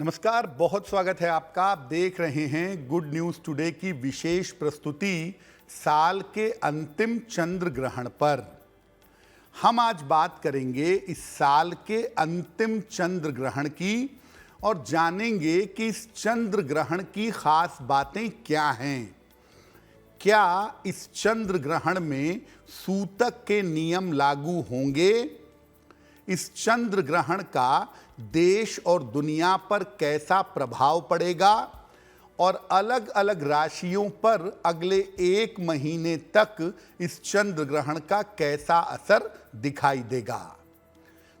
नमस्कार, बहुत स्वागत है आपका। आप देख रहे हैं गुड न्यूज़ टुडे की विशेष प्रस्तुति साल के अंतिम चंद्र ग्रहण पर। हम आज बात करेंगे इस साल के अंतिम चंद्र ग्रहण की और जानेंगे कि इस चंद्र ग्रहण की खास बातें क्या हैं। क्या इस चंद्र ग्रहण में सूतक के नियम लागू होंगे? इस चंद्र ग्रहण का देश और दुनिया पर कैसा प्रभाव पड़ेगा और अलग अलग राशियों पर अगले एक महीने तक इस चंद्र ग्रहण का कैसा असर दिखाई देगा।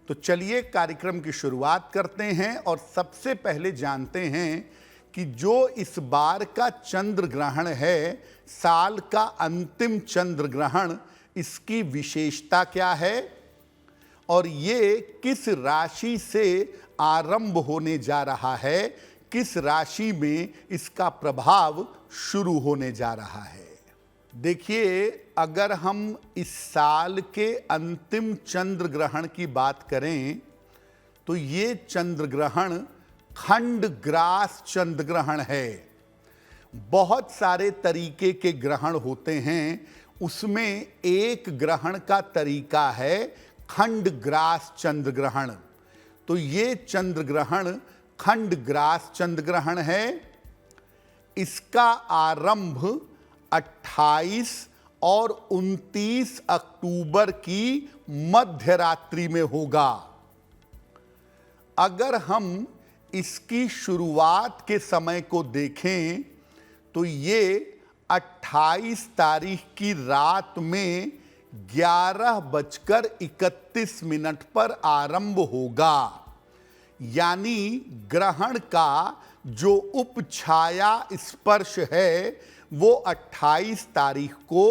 तो चलिए कार्यक्रम की शुरुआत करते हैं और सबसे पहले जानते हैं कि जो इस बार का चंद्र ग्रहण है, साल का अंतिम चंद्र ग्रहण, इसकी विशेषता क्या है और ये किस राशि से आरंभ होने जा रहा है, किस राशि में इसका प्रभाव शुरू होने जा रहा है। देखिए, अगर हम इस साल के अंतिम चंद्र ग्रहण की बात करें तो ये चंद्र ग्रहण खंड ग्रास चंद्र ग्रहण है। बहुत सारे तरीके के ग्रहण होते हैं, उसमें एक ग्रहण का तरीका है खंड ग्रास चंद्र ग्रहण। तो ये चंद्र ग्रहण खंड ग्रास चंद्र ग्रहण है। इसका आरंभ 28 और 29 अक्टूबर की मध्य रात्रि में होगा। अगर हम इसकी शुरुआत के समय को देखें तो ये 28 तारीख की रात में 11:31 पर आरंभ होगा। यानी ग्रहण का जो उपछाया स्पर्श है वो 28 तारीख को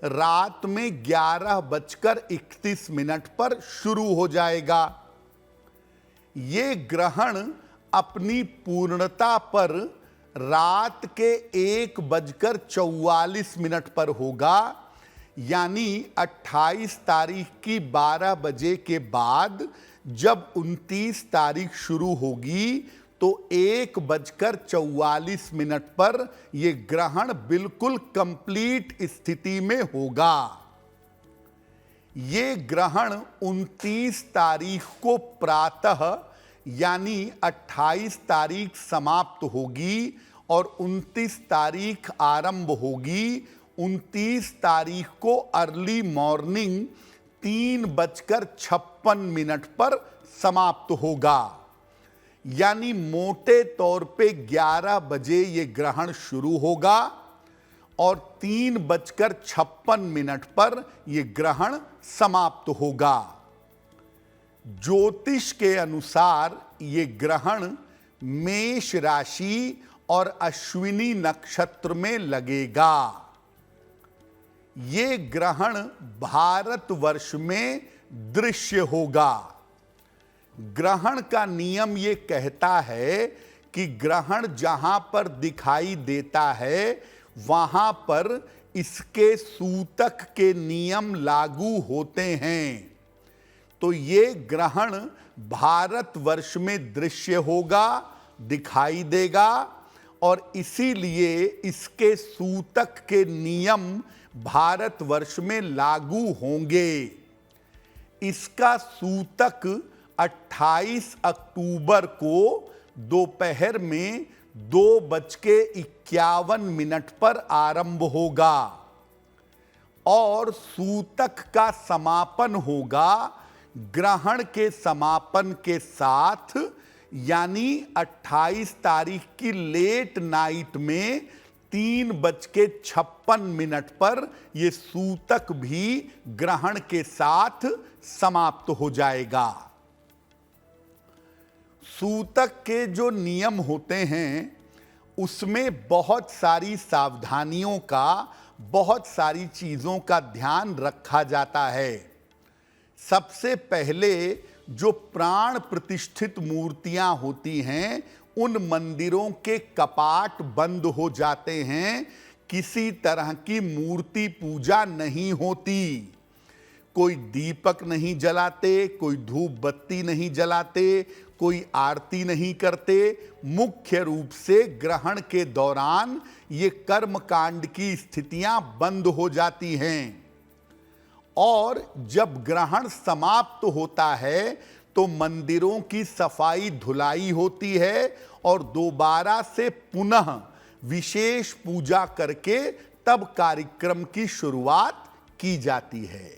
रात में 11:31 पर शुरू हो जाएगा। ये ग्रहण अपनी पूर्णता पर रात के 1:44 पर होगा। यानी 28 तारीख की 12 बजे के बाद जब 29 तारीख शुरू होगी तो 1:44 पर यह ग्रहण बिल्कुल कंप्लीट स्थिति में होगा। ये ग्रहण 29 तारीख को प्रातः यानी 28 तारीख समाप्त होगी और 29 तारीख आरंभ होगी। 29 तारीख को अर्ली मॉर्निंग 3:56 पर समाप्त होगा। यानी मोटे तौर पे 11 बजे ये ग्रहण शुरू होगा और 3:56 पर यह ग्रहण समाप्त होगा। ज्योतिष के अनुसार ये ग्रहण मेष राशि और अश्विनी नक्षत्र में लगेगा। ये ग्रहण भारतवर्ष में दृश्य होगा। ग्रहण का नियम ये कहता है कि ग्रहण जहां पर दिखाई देता है वहां पर इसके सूतक के नियम लागू होते हैं। तो ये ग्रहण भारतवर्ष में दृश्य होगा, दिखाई देगा और इसीलिए इसके सूतक के नियम भारतवर्ष में लागू होंगे। इसका सूतक 28 अक्टूबर को दोपहर में 2:51 पर आरंभ होगा और सूतक का समापन होगा ग्रहण के समापन के साथ, यानी 28 तारीख की लेट नाइट में 3:56 पर यह सूतक भी ग्रहण के साथ समाप्त हो जाएगा। सूतक के जो नियम होते हैं उसमें बहुत सारी सावधानियों का, बहुत सारी चीजों का ध्यान रखा जाता है। सबसे पहले जो प्राण प्रतिष्ठित मूर्तियां होती हैं उन मंदिरों के कपाट बंद हो जाते हैं, किसी तरह की मूर्ति पूजा नहीं होती। कोई दीपक नहीं जलाते, कोई धूप बत्ती नहीं जलाते, कोई आरती नहीं करते। मुख्य रूप से ग्रहण के दौरान ये कर्मकांड की स्थितियां बंद हो जाती हैं और जब ग्रहण समाप्त होता है तो मंदिरों की सफाई धुलाई होती है और दोबारा से पुनः विशेष पूजा करके तब कार्यक्रम की शुरुआत की जाती है।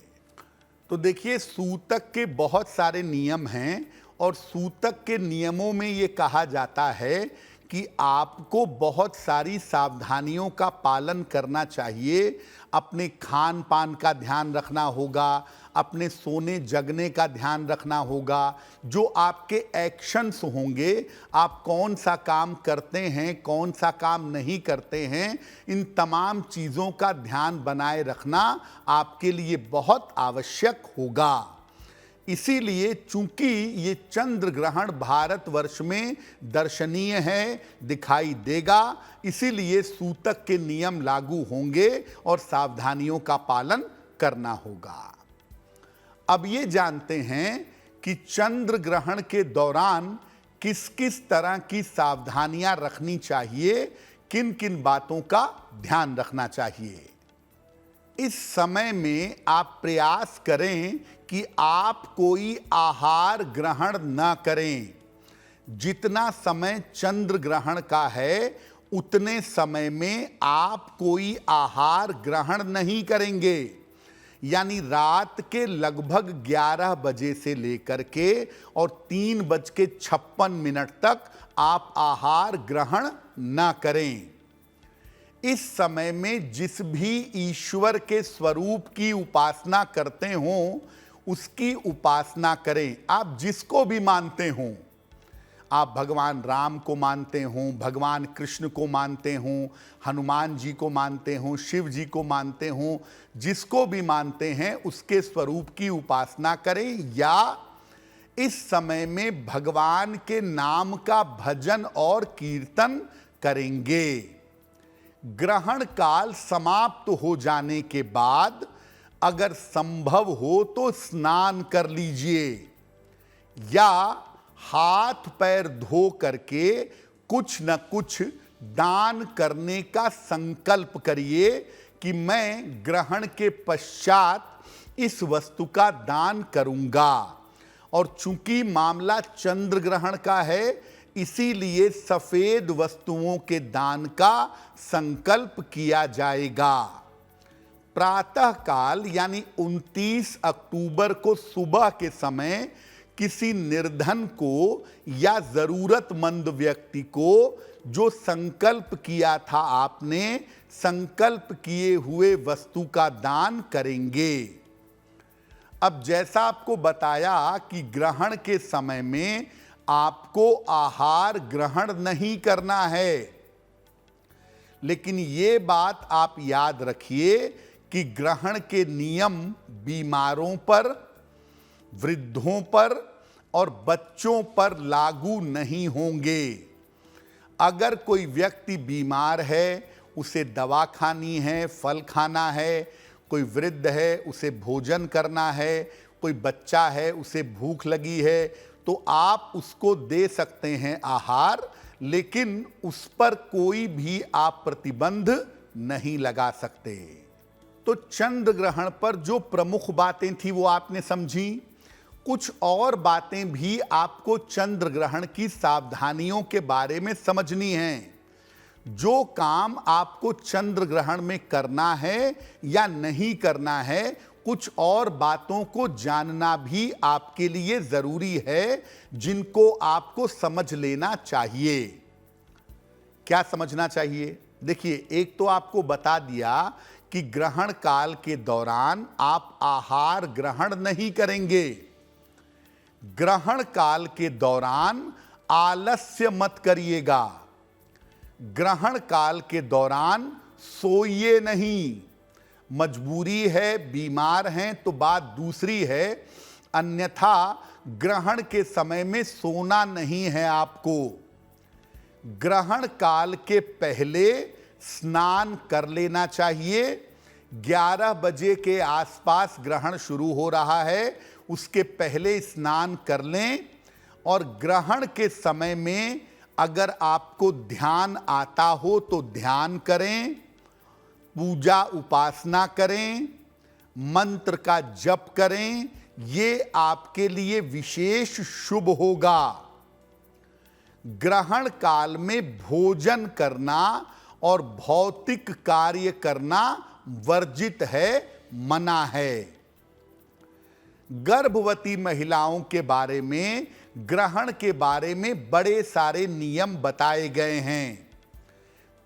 तो देखिए, सूतक के बहुत सारे नियम हैं और सूतक के नियमों में ये कहा जाता है कि आपको बहुत सारी सावधानियों का पालन करना चाहिए। अपने खान पान का ध्यान रखना होगा, अपने सोने जगने का ध्यान रखना होगा, जो आपके एक्शंस होंगे, आप कौन सा काम करते हैं, कौन सा काम नहीं करते हैं, इन तमाम चीज़ों का ध्यान बनाए रखना आपके लिए बहुत आवश्यक होगा। इसीलिए चूंकि ये चंद्र ग्रहण भारतवर्ष में दर्शनीय है, दिखाई देगा, इसीलिए सूतक के नियम लागू होंगे और सावधानियों का पालन करना होगा। अब ये जानते हैं कि चंद्र ग्रहण के दौरान किस किस तरह की सावधानियां रखनी चाहिए, किन किन बातों का ध्यान रखना चाहिए। इस समय में आप प्रयास करें कि आप कोई आहार ग्रहण न करें। जितना समय चंद्र ग्रहण का है उतने समय में आप कोई आहार ग्रहण नहीं करेंगे। यानी रात के लगभग 11 बजे से लेकर के और 3:56 तक आप आहार ग्रहण न करें। इस समय में जिस भी ईश्वर के स्वरूप की उपासना करते हों उसकी उपासना करें। आप जिसको भी मानते हों, आप भगवान राम को मानते हों, भगवान कृष्ण को मानते हों, हनुमान जी को मानते हों, शिव जी को मानते हों, जिसको भी मानते हैं उसके स्वरूप की उपासना करें या इस समय में भगवान के नाम का भजन और कीर्तन करेंगे। ग्रहण काल समाप्त हो जाने के बाद अगर संभव हो तो स्नान कर लीजिए या हाथ पैर धो करके कुछ न कुछ दान करने का संकल्प करिए कि मैं ग्रहण के पश्चात इस वस्तु का दान करूंगा। और चूंकि मामला चंद्र ग्रहण का है इसीलिए सफेद वस्तुओं के दान का संकल्प किया जाएगा। प्रातः काल यानी 29 अक्टूबर को सुबह के समय किसी निर्धन को या जरूरतमंद व्यक्ति को जो संकल्प किया था आपने, संकल्प किए हुए वस्तु का दान करेंगे। अब जैसा आपको बताया कि ग्रहण के समय में आपको आहार ग्रहण नहीं करना है, लेकिन ये बात आप याद रखिए कि ग्रहण के नियम बीमारों पर, वृद्धों पर और बच्चों पर लागू नहीं होंगे। अगर कोई व्यक्ति बीमार है, उसे दवा खानी है, फल खाना है, कोई वृद्ध है उसे भोजन करना है, कोई बच्चा है उसे भूख लगी है, तो आप उसको दे सकते हैं आहार, लेकिन उस पर कोई भी आप प्रतिबंध नहीं लगा सकते। तो चंद्र ग्रहण पर जो प्रमुख बातें थी वो आपने समझी। कुछ और बातें भी आपको चंद्र ग्रहण की सावधानियों के बारे में समझनी हैं। जो काम आपको चंद्र ग्रहण में करना है या नहीं करना है, कुछ और बातों को जानना भी आपके लिए जरूरी है, जिनको आपको समझ लेना चाहिए। क्या समझना चाहिए? देखिए, एक तो आपको बता दिया कि ग्रहण काल के दौरान आप आहार ग्रहण नहीं करेंगे। ग्रहण काल के दौरान आलस्य मत करिएगा। ग्रहण काल के दौरान सोइए नहीं। मजबूरी है, बीमार हैं तो बात दूसरी है, अन्यथा ग्रहण के समय में सोना नहीं है आपको। ग्रहण काल के पहले स्नान कर लेना चाहिए 11 बजे के आसपास ग्रहण शुरू हो रहा है, उसके पहले स्नान कर लें और ग्रहण के समय में अगर आपको ध्यान आता हो तो ध्यान करें, पूजा उपासना करें, मंत्र का जप करें, ये आपके लिए विशेष शुभ होगा। ग्रहण काल में भोजन करना और भौतिक कार्य करना वर्जित है, मना है। गर्भवती महिलाओं के बारे में, ग्रहण के बारे में बड़े सारे नियम बताए गए हैं।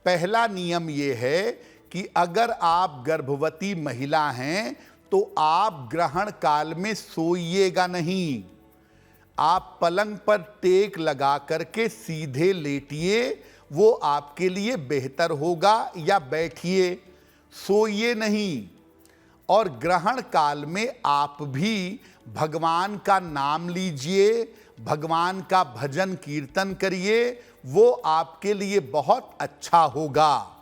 पहला नियम यह है कि अगर आप गर्भवती महिला हैं तो आप ग्रहण काल में सोइएगा नहीं। आप पलंग पर टेक लगा करके सीधे लेटिए, वो आपके लिए बेहतर होगा, या बैठिए, सोइए नहीं। और ग्रहण काल में आप भी भगवान का नाम लीजिए, भगवान का भजन कीर्तन करिए, वो आपके लिए बहुत अच्छा होगा।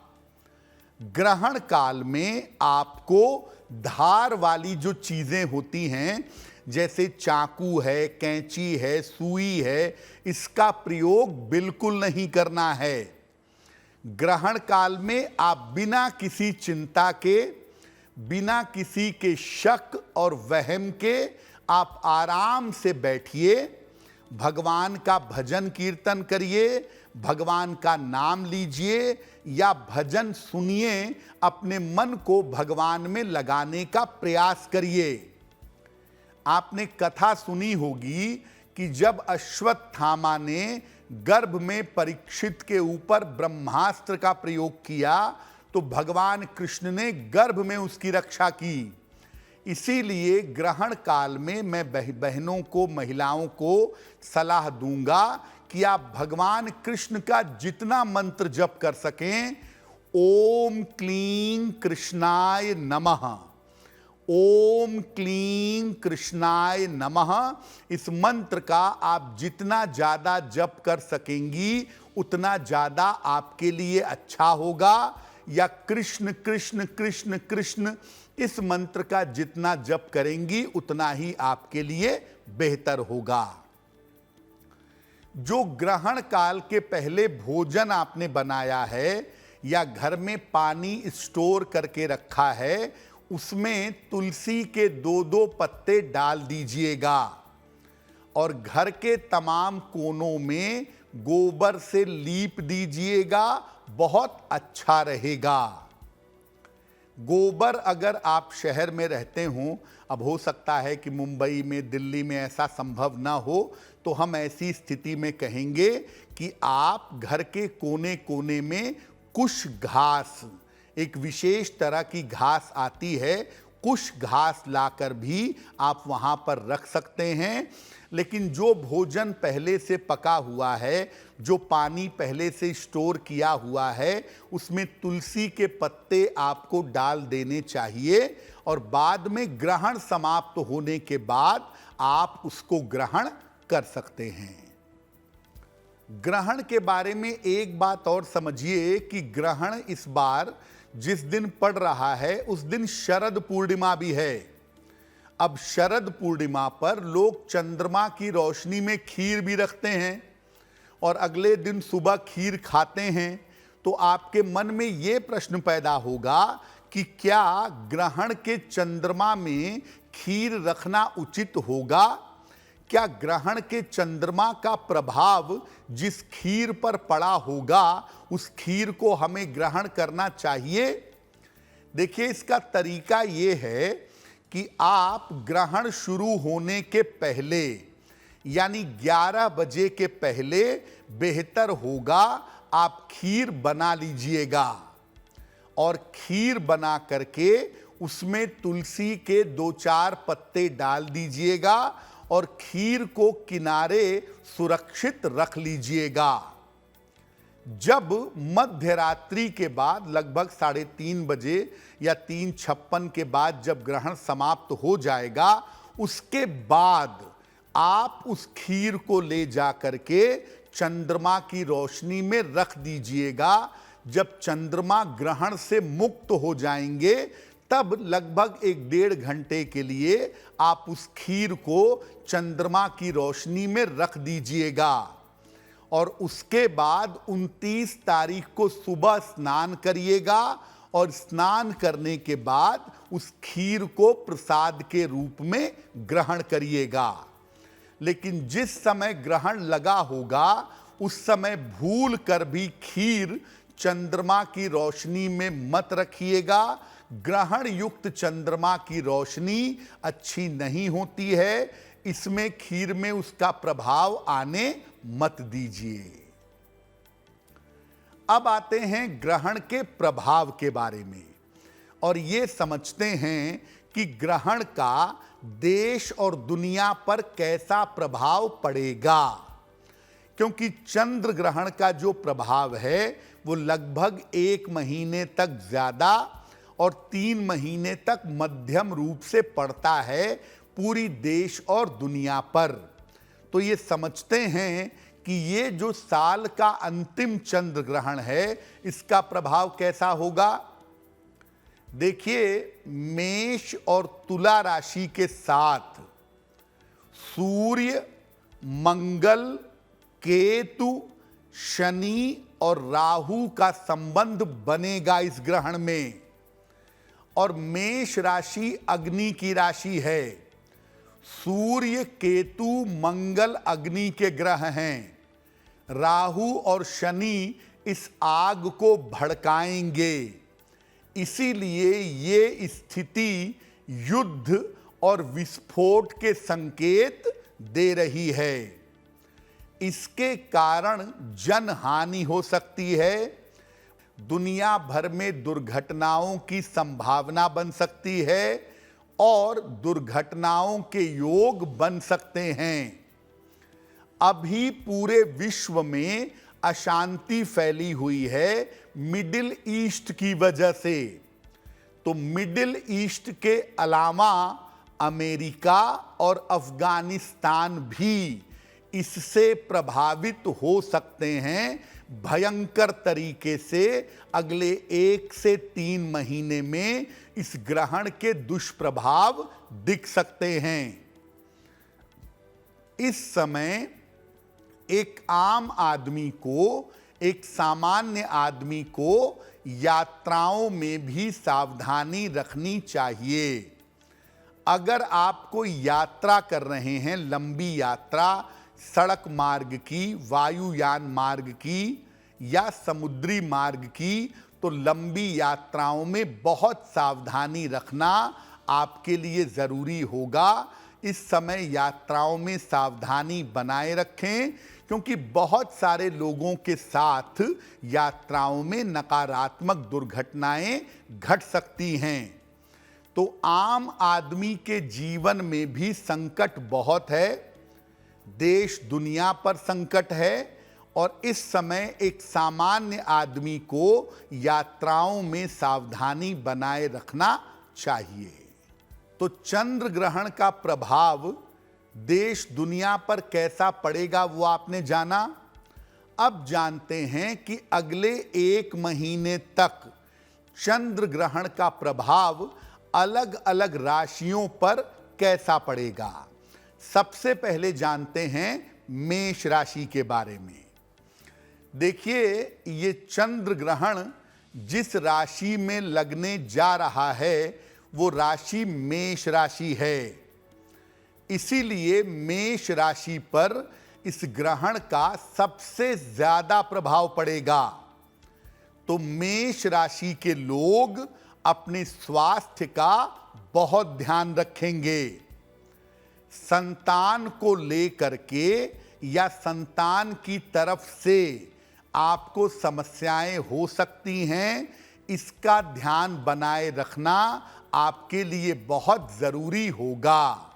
ग्रहण काल में आपको धार वाली जो चीजें होती हैं, जैसे चाकू है, कैंची है, सुई है, इसका प्रयोग बिल्कुल नहीं करना है। ग्रहण काल में आप बिना किसी चिंता के, बिना किसी के शक और वहम के आप आराम से बैठिए, भगवान का भजन कीर्तन करिए, भगवान का नाम लीजिए या भजन सुनिए, अपने मन को भगवान में लगाने का प्रयास करिए। आपने कथा सुनी होगी कि जब अश्वत्थामा ने गर्भ में परीक्षित के ऊपर ब्रह्मास्त्र का प्रयोग किया तो भगवान कृष्ण ने गर्भ में उसकी रक्षा की। इसीलिए ग्रहण काल में मैं बहनों को, महिलाओं को सलाह दूंगा कि आप भगवान कृष्ण का जितना मंत्र जप कर सकें, ओम क्लीं कृष्णाय नमः, ओम क्लीं कृष्णाय नमः, इस मंत्र का आप जितना ज्यादा जप कर सकेंगी उतना ज्यादा आपके लिए अच्छा होगा। या कृष्ण कृष्ण कृष्ण कृष्ण, इस मंत्र का जितना जप करेंगी उतना ही आपके लिए बेहतर होगा। जो ग्रहण काल के पहले भोजन आपने बनाया है या घर में पानी स्टोर करके रखा है, उसमें तुलसी के 2-2 पत्ते डाल दीजिएगा और घर के तमाम कोनों में गोबर से लीप दीजिएगा, बहुत अच्छा रहेगा। गोबर अगर आप शहर में रहते हों, अब हो सकता है कि मुंबई में, दिल्ली में ऐसा संभव ना हो, तो हम ऐसी स्थिति में कहेंगे कि आप घर के कोने कोने में कुश घास, एक विशेष तरह की घास आती है, कुश घास लाकर भी आप वहां पर रख सकते हैं। लेकिन जो भोजन पहले से पका हुआ है, जो पानी पहले से स्टोर किया हुआ है, उसमें तुलसी के पत्ते आपको डाल देने चाहिए और बाद में ग्रहण समाप्त होने के बाद आप उसको ग्रहण कर सकते हैं। ग्रहण के बारे में एक बात और समझिए कि ग्रहण इस बार जिस दिन पड़ रहा है उस दिन शरद पूर्णिमा भी है। अब शरद पूर्णिमा पर लोग चंद्रमा की रोशनी में खीर भी रखते हैं और अगले दिन सुबह खीर खाते हैं। तो आपके मन में यह प्रश्न पैदा होगा कि क्या ग्रहण के चंद्रमा में खीर रखना उचित होगा? क्या ग्रहण के चंद्रमा का प्रभाव जिस खीर पर पड़ा होगा उस खीर को हमें ग्रहण करना चाहिए? देखिए, इसका तरीका यह है कि आप ग्रहण शुरू होने के पहले यानी 11 बजे के पहले बेहतर होगा आप खीर बना लीजिएगा और खीर बना करके उसमें तुलसी के 2-4 पत्ते डाल दीजिएगा और खीर को किनारे सुरक्षित रख लीजिएगा। जब मध्य रात्रि के बाद लगभग 3:30 बजे या 3:56 के बाद जब ग्रहण समाप्त हो जाएगा, उसके बाद आप उस खीर को ले जा करके चंद्रमा की रोशनी में रख दीजिएगा। जब चंद्रमा ग्रहण से मुक्त हो जाएंगे तब लगभग 1-1.5 घंटे के लिए आप उस खीर को चंद्रमा की रोशनी में रख दीजिएगा और उसके बाद 29 तारीख को सुबह स्नान करिएगा और स्नान करने के बाद उस खीर को प्रसाद के रूप में ग्रहण करिएगा। लेकिन जिस समय ग्रहण लगा होगा उस समय भूल कर भी खीर चंद्रमा की रोशनी में मत रखिएगा। ग्रहण युक्त चंद्रमा की रोशनी अच्छी नहीं होती है, इसमें खीर में उसका प्रभाव आने मत दीजिए। अब आते हैं ग्रहण के प्रभाव के बारे में और ये समझते हैं कि ग्रहण का देश और दुनिया पर कैसा प्रभाव पड़ेगा, क्योंकि चंद्र ग्रहण का जो प्रभाव है वो लगभग 1 महीने तक ज्यादा और 3 महीने तक मध्यम रूप से पड़ता है पूरी देश और दुनिया पर। तो ये समझते हैं कि ये जो साल का अंतिम चंद्र ग्रहण है इसका प्रभाव कैसा होगा। देखिए, मेष और तुला राशि के साथ सूर्य, मंगल, केतु, शनि और राहु का संबंध बनेगा इस ग्रहण में। और मेष राशि अग्नि की राशि है। सूर्य, केतु, मंगल अग्नि के ग्रह हैं। राहु और शनि इस आग को भड़काएंगे, इसीलिए ये स्थिति युद्ध और विस्फोट के संकेत दे रही है। इसके कारण जनहानि हो सकती है, दुनिया भर में दुर्घटनाओं की संभावना बन सकती है और दुर्घटनाओं के योग बन सकते हैं। अभी पूरे विश्व में अशांति फैली हुई है मिडिल ईस्ट की वजह से। तो मिडिल ईस्ट के अलावा अमेरिका और अफगानिस्तान भी इससे प्रभावित हो सकते हैं भयंकर तरीके से। अगले 1 से 3 महीने में इस ग्रहण के दुष्प्रभाव दिख सकते हैं। इस समय एक आम आदमी को, एक सामान्य आदमी को यात्राओं में भी सावधानी रखनी चाहिए। अगर आप कोई यात्रा कर रहे हैं, लंबी यात्रा, सड़क मार्ग की, वायुयान मार्ग की या समुद्री मार्ग की, तो लंबी यात्राओं में बहुत सावधानी रखना आपके लिए ज़रूरी होगा। इस समय यात्राओं में सावधानी बनाए रखें, क्योंकि बहुत सारे लोगों के साथ यात्राओं में नकारात्मक दुर्घटनाएं घट सकती हैं। तो आम आदमी के जीवन में भी संकट बहुत है, देश दुनिया पर संकट है और इस समय एक सामान्य आदमी को यात्राओं में सावधानी बनाए रखना चाहिए। तो चंद्र ग्रहण का प्रभाव देश दुनिया पर कैसा पड़ेगा वो आपने जाना। अब जानते हैं कि अगले 1 महीने तक चंद्र ग्रहण का प्रभाव अलग अलग राशियों पर कैसा पड़ेगा। सबसे पहले जानते हैं मेष राशि के बारे में। देखिए, ये चंद्र ग्रहण जिस राशि में लगने जा रहा है वो राशि मेष राशि है। इसीलिए मेष राशि पर इस ग्रहण का सबसे ज्यादा प्रभाव पड़ेगा। तो मेष राशि के लोग अपने स्वास्थ्य का बहुत ध्यान रखेंगे। संतान को लेकर के या संतान की तरफ से आपको समस्याएं हो सकती हैं, इसका ध्यान बनाए रखना आपके लिए बहुत जरूरी होगा।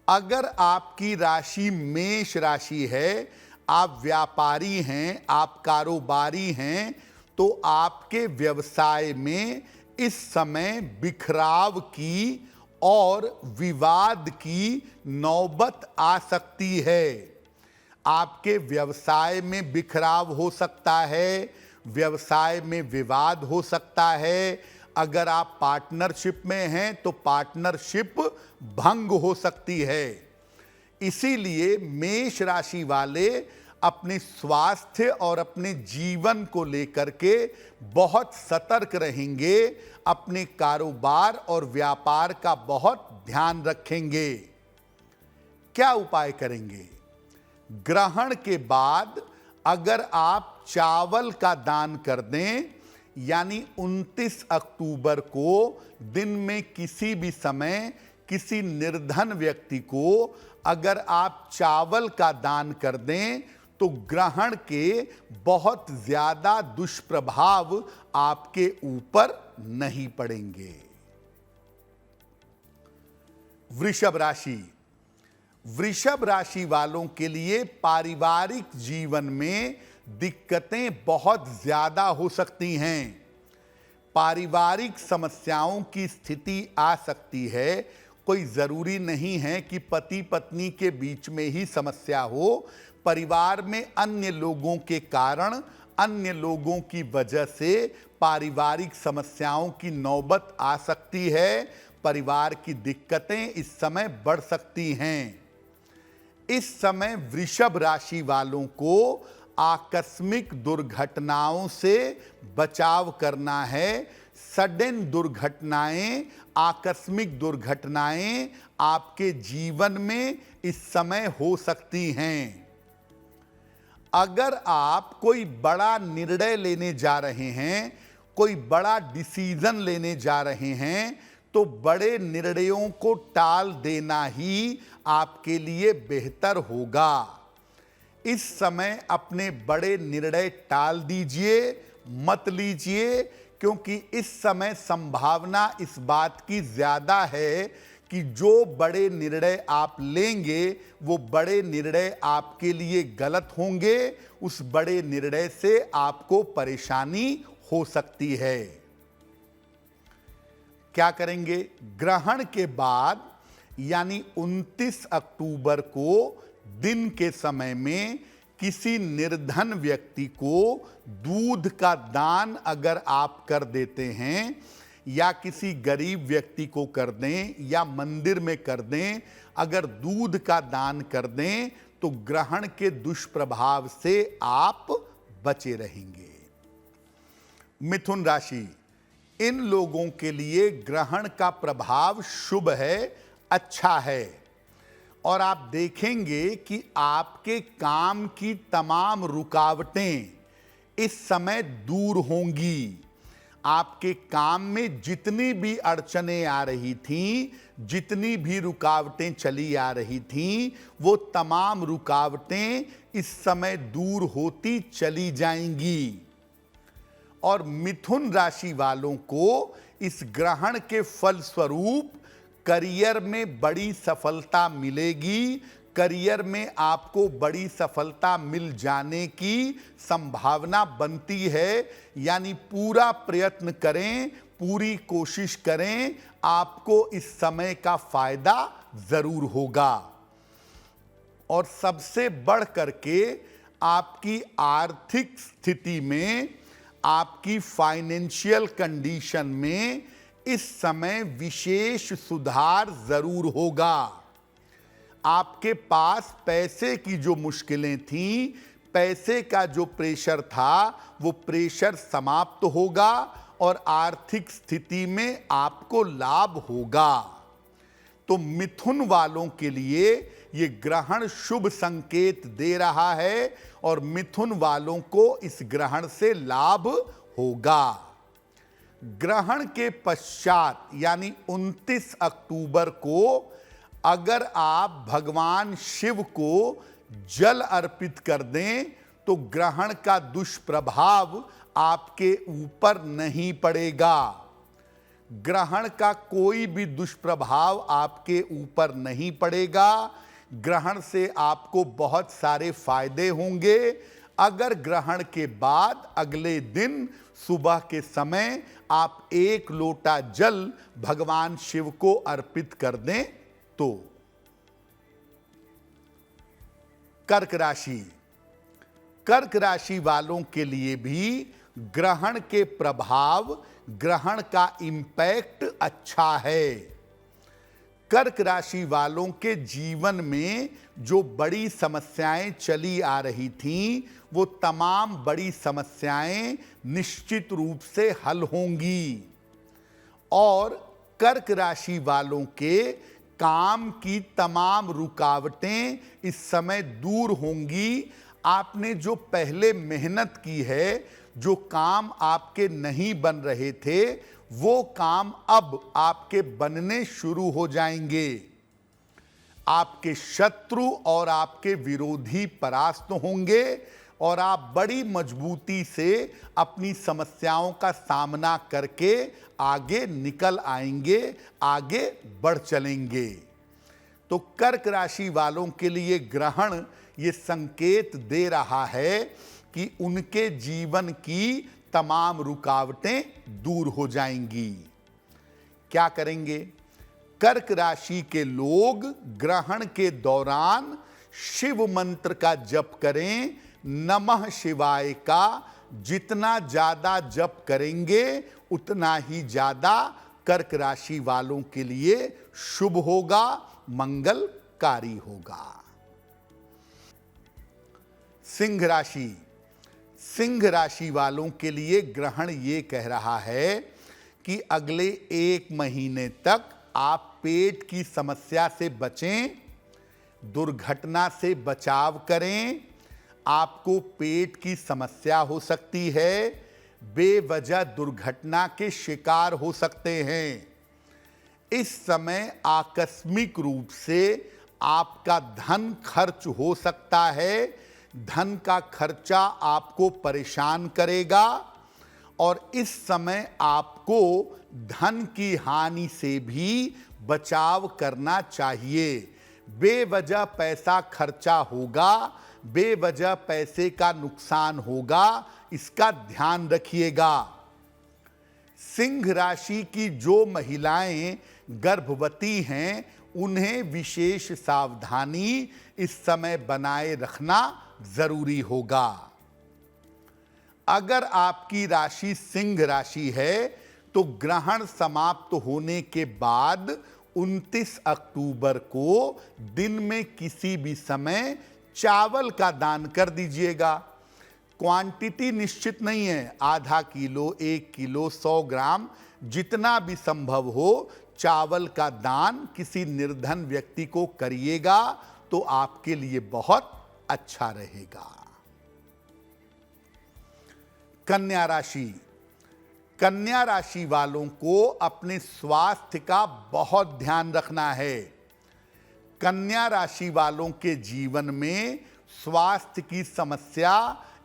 अगर आपकी राशि मेष राशि है, आप व्यापारी हैं, आप कारोबारी हैं, तो आपके व्यवसाय में इस समय बिखराव की और विवाद की नौबत आ सकती है। आपके व्यवसाय में बिखराव हो सकता है, व्यवसाय में विवाद हो सकता है, अगर आप पार्टनरशिप में हैं तो पार्टनरशिप भंग हो सकती है। इसीलिए मेष राशि वाले अपने स्वास्थ्य और अपने जीवन को लेकर के बहुत सतर्क रहेंगे, अपने कारोबार और व्यापार का बहुत ध्यान रखेंगे। क्या उपाय करेंगे? ग्रहण के बाद अगर आप चावल का दान कर दें, यानी 29 अक्टूबर को दिन में किसी भी समय किसी निर्धन व्यक्ति को अगर आप चावल का दान कर दें तो ग्रहण के बहुत ज्यादा दुष्प्रभाव आपके ऊपर नहीं पड़ेंगे। वृषभ राशि। वृषभ राशि वालों के लिए पारिवारिक जीवन में दिक्कतें बहुत ज्यादा हो सकती हैं। पारिवारिक समस्याओं की स्थिति आ सकती है। कोई जरूरी नहीं है कि पति पत्नी के बीच में ही समस्या हो। परिवार में अन्य लोगों के कारण, अन्य लोगों की वजह से पारिवारिक समस्याओं की नौबत आ सकती है। परिवार की दिक्कतें इस समय बढ़ सकती हैं। इस समय वृषभ राशि वालों को आकस्मिक दुर्घटनाओं से बचाव करना है। सडन दुर्घटनाएं, आकस्मिक दुर्घटनाएं आपके जीवन में इस समय हो सकती हैं। अगर आप कोई बड़ा निर्णय लेने जा रहे हैं, कोई बड़ा डिसीजन लेने जा रहे हैं, तो बड़े निर्णयों को टाल देना ही आपके लिए बेहतर होगा। इस समय अपने बड़े निर्णय टाल दीजिए, मत लीजिए, क्योंकि इस समय संभावना इस बात की ज्यादा है कि जो बड़े निर्णय आप लेंगे वो बड़े निर्णय आपके लिए गलत होंगे। उस बड़े निर्णय से आपको परेशानी हो सकती है। क्या करेंगे? ग्रहण के बाद यानी 29 अक्टूबर को दिन के समय में किसी निर्धन व्यक्ति को दूध का दान अगर आप कर देते हैं, या किसी गरीब व्यक्ति को कर दें, या मंदिर में कर दें, अगर दूध का दान कर दें तो ग्रहण के दुष्प्रभाव से आप बचे रहेंगे। मिथुन राशि। इन लोगों के लिए ग्रहण का प्रभाव शुभ है, अच्छा है, और आप देखेंगे कि आपके काम की तमाम रुकावटें इस समय दूर होंगी। आपके काम में जितनी भी अड़चनें आ रही थीं, जितनी भी रुकावटें चली आ रही थीं, वो तमाम रुकावटें इस समय दूर होती चली जाएंगी। और मिथुन राशि वालों को इस ग्रहण के फलस्वरूप करियर में बड़ी सफलता मिलेगी। करियर में आपको बड़ी सफलता मिल जाने की संभावना बनती है। यानी पूरा प्रयत्न करें, पूरी कोशिश करें, आपको इस समय का फायदा जरूर होगा। और सबसे बढ़ करके आपकी आर्थिक स्थिति में, आपकी फाइनेंशियल कंडीशन में इस समय विशेष सुधार जरूर होगा। आपके पास पैसे की जो मुश्किलें थीं, पैसे का जो प्रेशर था, वो प्रेशर समाप्त होगा और आर्थिक स्थिति में आपको लाभ होगा। तो मिथुन वालों के लिए ये ग्रहण शुभ संकेत दे रहा है और मिथुन वालों को इस ग्रहण से लाभ होगा। ग्रहण के पश्चात यानी 29 अक्टूबर को अगर आप भगवान शिव को जल अर्पित कर दें तो ग्रहण का दुष्प्रभाव आपके ऊपर नहीं पड़ेगा। ग्रहण का कोई भी दुष्प्रभाव आपके ऊपर नहीं पड़ेगा। ग्रहण से आपको बहुत सारे फायदे होंगे। अगर ग्रहण के बाद अगले दिन सुबह के समय आप 1 लोटा जल भगवान शिव को अर्पित कर दें तो। कर्क राशि। कर्क राशि वालों के लिए भी ग्रहण के प्रभाव, ग्रहण का इंपैक्ट अच्छा है। कर्क राशि वालों के जीवन में जो बड़ी समस्याएं चली आ रही थीं, वो तमाम बड़ी समस्याएं निश्चित रूप से हल होंगी और कर्क राशि वालों के काम की तमाम रुकावटें इस समय दूर होंगी। आपने जो पहले मेहनत की है, जो काम आपके नहीं बन रहे थे, वो काम अब आपके बनने शुरू हो जाएंगे। आपके शत्रु और आपके विरोधी परास्त होंगे और आप बड़ी मजबूती से अपनी समस्याओं का सामना करके आगे निकल आएंगे, आगे बढ़ चलेंगे। तो कर्क राशि वालों के लिए ग्रहण ये संकेत दे रहा है कि उनके जीवन की तमाम रुकावटें दूर हो जाएंगी। क्या करेंगे? कर्क राशि के लोग ग्रहण के दौरान शिव मंत्र का जप करें। नमः शिवाय का जितना ज्यादा जप करेंगे उतना ही ज्यादा कर्क राशि वालों के लिए शुभ होगा, मंगलकारी होगा। सिंह राशि, सिंह राशि वालों के लिए ग्रहण ये कह रहा है कि अगले 1 महीने तक आप पेट की समस्या से बचें, दुर्घटना से बचाव करें। आपको पेट की समस्या हो सकती है, बेवजह दुर्घटना के शिकार हो सकते हैं। इस समय आकस्मिक रूप से आपका धन खर्च हो सकता है। धन का खर्चा आपको परेशान करेगा और इस समय आपको धन की हानि से भी बचाव करना चाहिए। बेवजह पैसा खर्चा होगा, बेवजह पैसे का नुकसान होगा, इसका ध्यान रखिएगा। सिंह राशि की जो महिलाएं गर्भवती हैं, उन्हें विशेष सावधानी इस समय बनाए रखना जरूरी होगा। अगर आपकी राशि सिंह राशि है तो ग्रहण समाप्त होने के बाद 29 अक्टूबर को दिन में किसी भी समय चावल का दान कर दीजिएगा। क्वांटिटी निश्चित नहीं है, आधा किलो, 1 किलो, 100 ग्राम, जितना भी संभव हो चावल का दान किसी निर्धन व्यक्ति को करिएगा तो आपके लिए बहुत अच्छा रहेगा। कन्या राशि, कन्या राशि वालों को अपने स्वास्थ्य का बहुत ध्यान रखना है। कन्या राशि वालों के जीवन में स्वास्थ्य की समस्या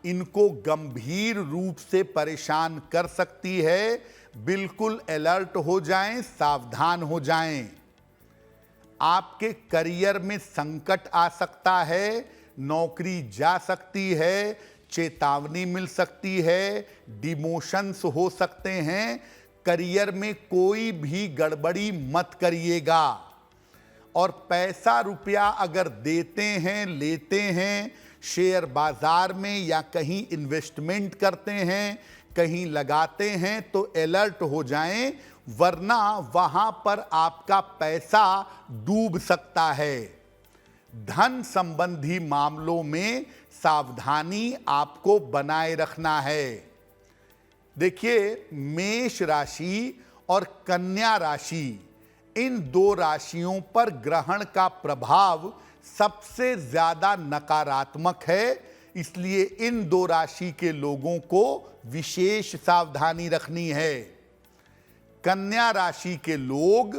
इनको गंभीर रूप से परेशान कर सकती है। बिल्कुल अलर्ट हो जाएं, सावधान हो जाएं। आपके करियर में संकट आ सकता है, नौकरी जा सकती है, चेतावनी मिल सकती है, डिमोशंस हो सकते हैं। करियर में कोई भी गड़बड़ी मत करिएगा और पैसा रुपया अगर देते हैं, लेते हैं, शेयर बाजार में या कहीं इन्वेस्टमेंट करते हैं, कहीं लगाते हैं तो अलर्ट हो जाएं, वरना वहां पर आपका पैसा डूब सकता है। धन संबंधी मामलों में सावधानी आपको बनाए रखना है। देखिए, मेष राशि और कन्या राशि, इन 2 राशियों पर ग्रहण का प्रभाव सबसे ज्यादा नकारात्मक है, इसलिए इन 2 राशि के लोगों को विशेष सावधानी रखनी है। कन्या राशि के लोग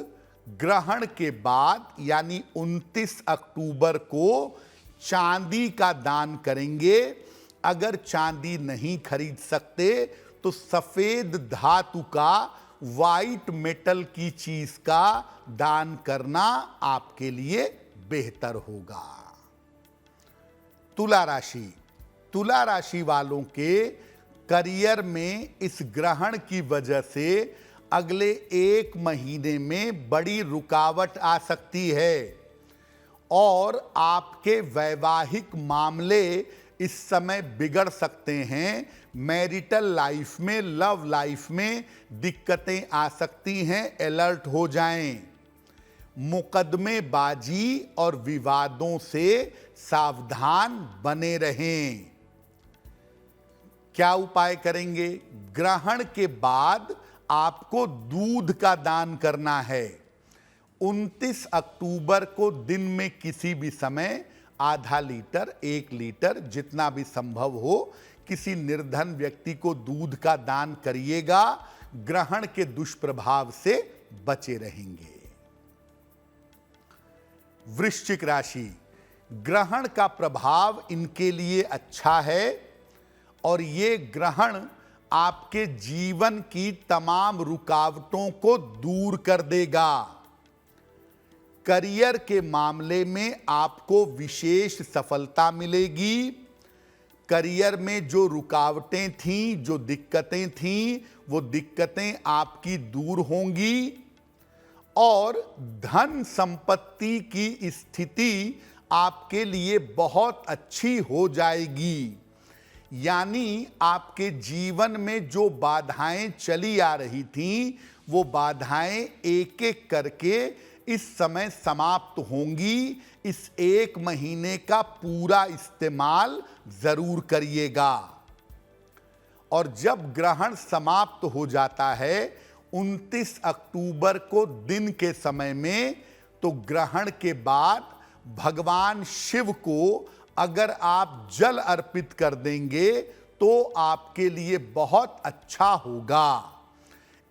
ग्रहण के बाद यानी 29 अक्टूबर को चांदी का दान करेंगे। अगर चांदी नहीं खरीद सकते तो सफेद धातु का, वाइट मेटल की चीज का दान करना आपके लिए बेहतर होगा। तुला राशि, तुला राशि वालों के करियर में इस ग्रहण की वजह से अगले 1 महीने में बड़ी रुकावट आ सकती है और आपके वैवाहिक मामले इस समय बिगड़ सकते हैं। मैरिटल लाइफ में, लव लाइफ में दिक्कतें आ सकती हैं, अलर्ट हो जाएं। मुकदमेबाजी और विवादों से सावधान बने रहें। क्या उपाय करेंगे? ग्रहण के बाद आपको दूध का दान करना है। 29 अक्टूबर को दिन में किसी भी समय आधा लीटर, 1 लीटर, जितना भी संभव हो, किसी निर्धन व्यक्ति को दूध का दान करिएगा। ग्रहण के दुष्प्रभाव से बचे रहेंगे। वृश्चिक राशि, ग्रहण का प्रभाव इनके लिए अच्छा है और ये ग्रहण आपके जीवन की तमाम रुकावटों को दूर कर देगा। करियर के मामले में आपको विशेष सफलता मिलेगी। करियर में जो रुकावटें थीं, जो दिक्कतें थीं, वो दिक्कतें आपकी दूर होंगी और धन संपत्ति की स्थिति आपके लिए बहुत अच्छी हो जाएगी। यानी आपके जीवन में जो बाधाएं चली आ रही थीं, वो बाधाएं एक एक करके इस समय समाप्त होंगी। इस 1 महीने का पूरा इस्तेमाल जरूर करिएगा। और जब ग्रहण समाप्त हो जाता है 29 अक्टूबर को दिन के समय में, तो ग्रहण के बाद भगवान शिव को अगर आप जल अर्पित कर देंगे तो आपके लिए बहुत अच्छा होगा।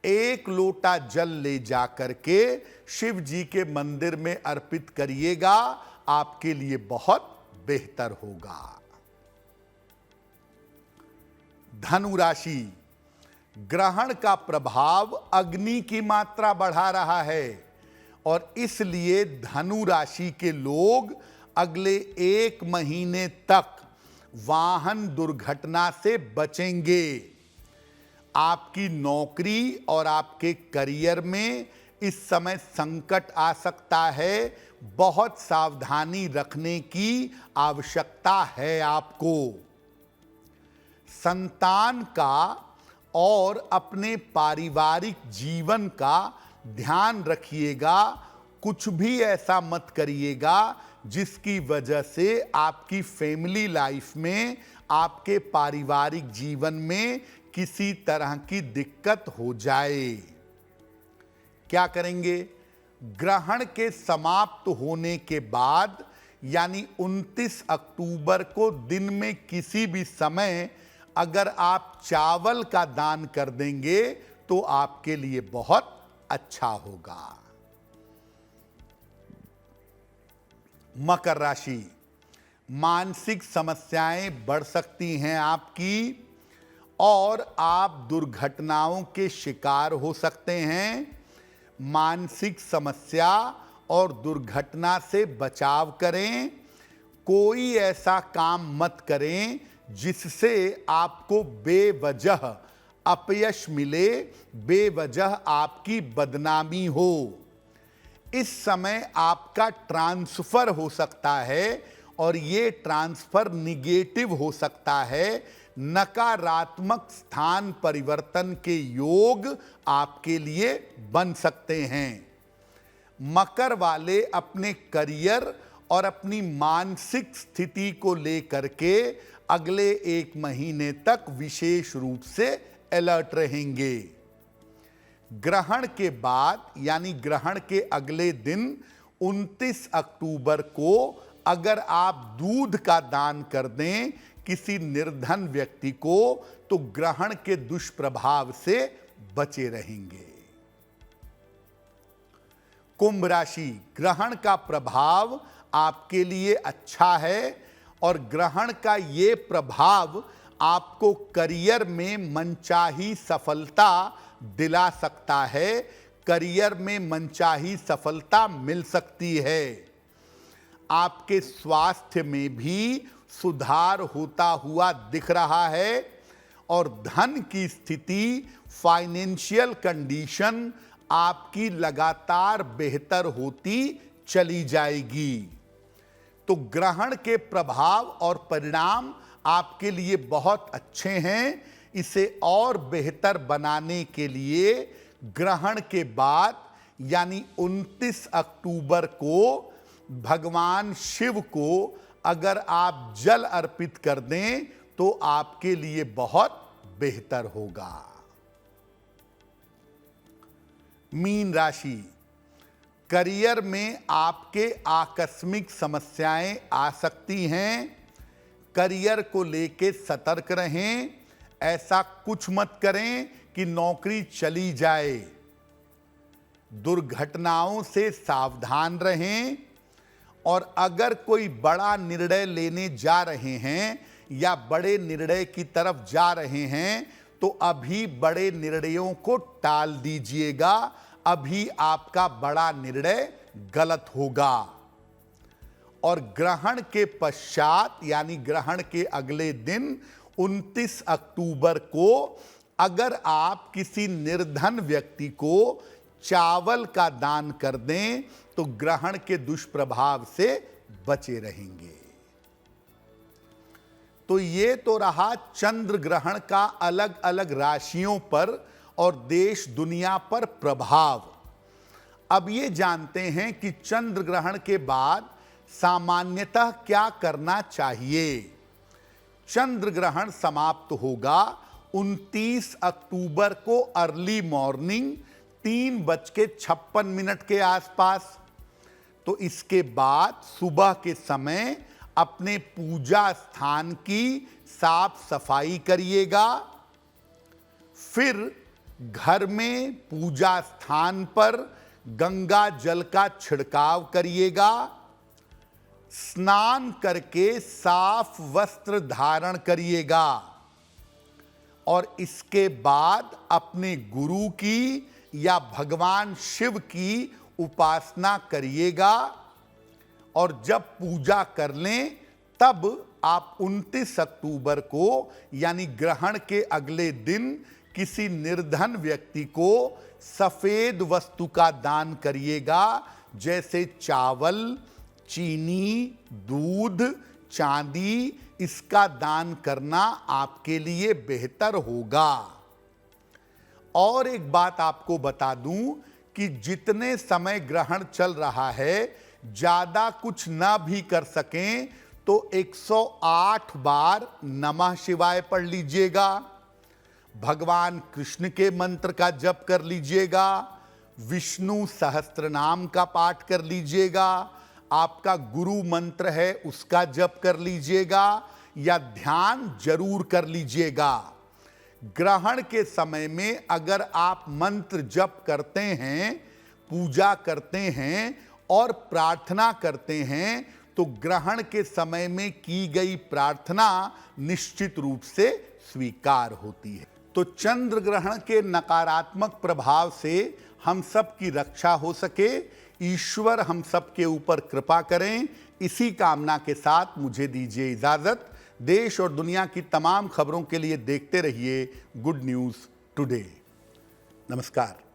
1 लोटा जल ले जाकर के शिव जी के मंदिर में अर्पित करिएगा, आपके लिए बहुत बेहतर होगा। धनु राशि, ग्रहण का प्रभाव अग्नि की मात्रा बढ़ा रहा है और इसलिए धनु राशि के लोग अगले 1 महीने तक वाहन दुर्घटना से बचेंगे। आपकी नौकरी और आपके करियर में इस समय संकट आ सकता है। बहुत सावधानी रखने की आवश्यकता है आपको। संतान का और अपने पारिवारिक जीवन का ध्यान रखिएगा। कुछ भी ऐसा मत करिएगा जिसकी वजह से आपकी फैमिली लाइफ में, आपके पारिवारिक जीवन में किसी तरह की दिक्कत हो जाए। क्या करेंगे? ग्रहण के समाप्त होने के बाद यानी 29 अक्टूबर को दिन में किसी भी समय अगर आप चावल का दान कर देंगे तो आपके लिए बहुत अच्छा होगा। मकर राशि, मानसिक समस्याएं बढ़ सकती हैं आपकी और आप दुर्घटनाओं के शिकार हो सकते हैं। मानसिक समस्या और दुर्घटना से बचाव करें। कोई ऐसा काम मत करें जिससे आपको बेवजह अपयश मिले, बेवजह आपकी बदनामी हो। इस समय आपका ट्रांसफर हो सकता है और ये ट्रांसफर निगेटिव हो सकता है। नकारात्मक स्थान परिवर्तन के योग आपके लिए बन सकते हैं। मकर वाले अपने करियर और अपनी मानसिक स्थिति को लेकर के अगले 1 महीने तक विशेष रूप से अलर्ट रहेंगे। ग्रहण के बाद यानी ग्रहण के अगले दिन 29 अक्टूबर को अगर आप दूध का दान कर दें किसी निर्धन व्यक्ति को, तो ग्रहण के दुष्प्रभाव से बचे रहेंगे। कुंभ राशि, ग्रहण का प्रभाव आपके लिए अच्छा है और ग्रहण का ये प्रभाव आपको करियर में मनचाही सफलता दिला सकता है। करियर में मनचाही सफलता मिल सकती है। आपके स्वास्थ्य में भी सुधार होता हुआ दिख रहा है और धन की स्थिति, फाइनेंशियल कंडीशन आपकी लगातार बेहतर होती चली जाएगी। तो ग्रहण के प्रभाव और परिणाम आपके लिए बहुत अच्छे हैं। इसे और बेहतर बनाने के लिए ग्रहण के बाद यानी 29 अक्टूबर को भगवान शिव को अगर आप जल अर्पित कर दें तो आपके लिए बहुत बेहतर होगा। मीन राशि, करियर में आपके आकस्मिक समस्याएं आ सकती हैं। करियर को लेके सतर्क रहें। ऐसा कुछ मत करें कि नौकरी चली जाए। दुर्घटनाओं से सावधान रहें। और अगर कोई बड़ा निर्णय लेने जा रहे हैं या बड़े निर्णय की तरफ जा रहे हैं तो अभी बड़े निर्णयों को टाल दीजिएगा। अभी आपका बड़ा निर्णय गलत होगा। और ग्रहण के पश्चात यानी ग्रहण के अगले दिन 29 अक्टूबर को अगर आप किसी निर्धन व्यक्ति को चावल का दान कर दें तो ग्रहण के दुष्प्रभाव से बचे रहेंगे। तो ये तो रहा चंद्र ग्रहण का अलग अलग राशियों पर और देश दुनिया पर प्रभाव। अब ये जानते हैं कि चंद्र ग्रहण के बाद सामान्यतः क्या करना चाहिए। चंद्र ग्रहण समाप्त होगा 29 अक्टूबर को अर्ली मॉर्निंग 3:56 के आसपास। तो इसके बाद सुबह के समय अपने पूजा स्थान की साफ सफाई करिएगा। फिर घर में पूजा स्थान पर गंगा जल का छिड़काव करिएगा। स्नान करके साफ वस्त्र धारण करिएगा और इसके बाद अपने गुरु की या भगवान शिव की उपासना करिएगा। और जब पूजा कर लें तब आप 29 अक्टूबर को यानी ग्रहण के अगले दिन किसी निर्धन व्यक्ति को सफेद वस्तु का दान करिएगा, जैसे चावल, चीनी, दूध, चांदी। इसका दान करना आपके लिए बेहतर होगा। और एक बात आपको बता दूं कि जितने समय ग्रहण चल रहा है ज्यादा कुछ ना भी कर सकें तो 108 बार नमः शिवाय पढ़ लीजिएगा। भगवान कृष्ण के मंत्र का जप कर लीजिएगा। विष्णु सहस्त्र नाम का पाठ कर लीजिएगा। आपका गुरु मंत्र है उसका जप कर लीजिएगा या ध्यान जरूर कर लीजिएगा। ग्रहण के समय में अगर आप मंत्र जप करते हैं, पूजा करते हैं और प्रार्थना करते हैं तो ग्रहण के समय में की गई प्रार्थना निश्चित रूप से स्वीकार होती है। तो चंद्र ग्रहण के नकारात्मक प्रभाव से हम सब की रक्षा हो सके, ईश्वर हम सब के ऊपर कृपा करें, इसी कामना के साथ मुझे दीजिए इजाजत। देश और दुनिया की तमाम खबरों के लिए देखते रहिए गुड न्यूज़ टुडे। नमस्कार।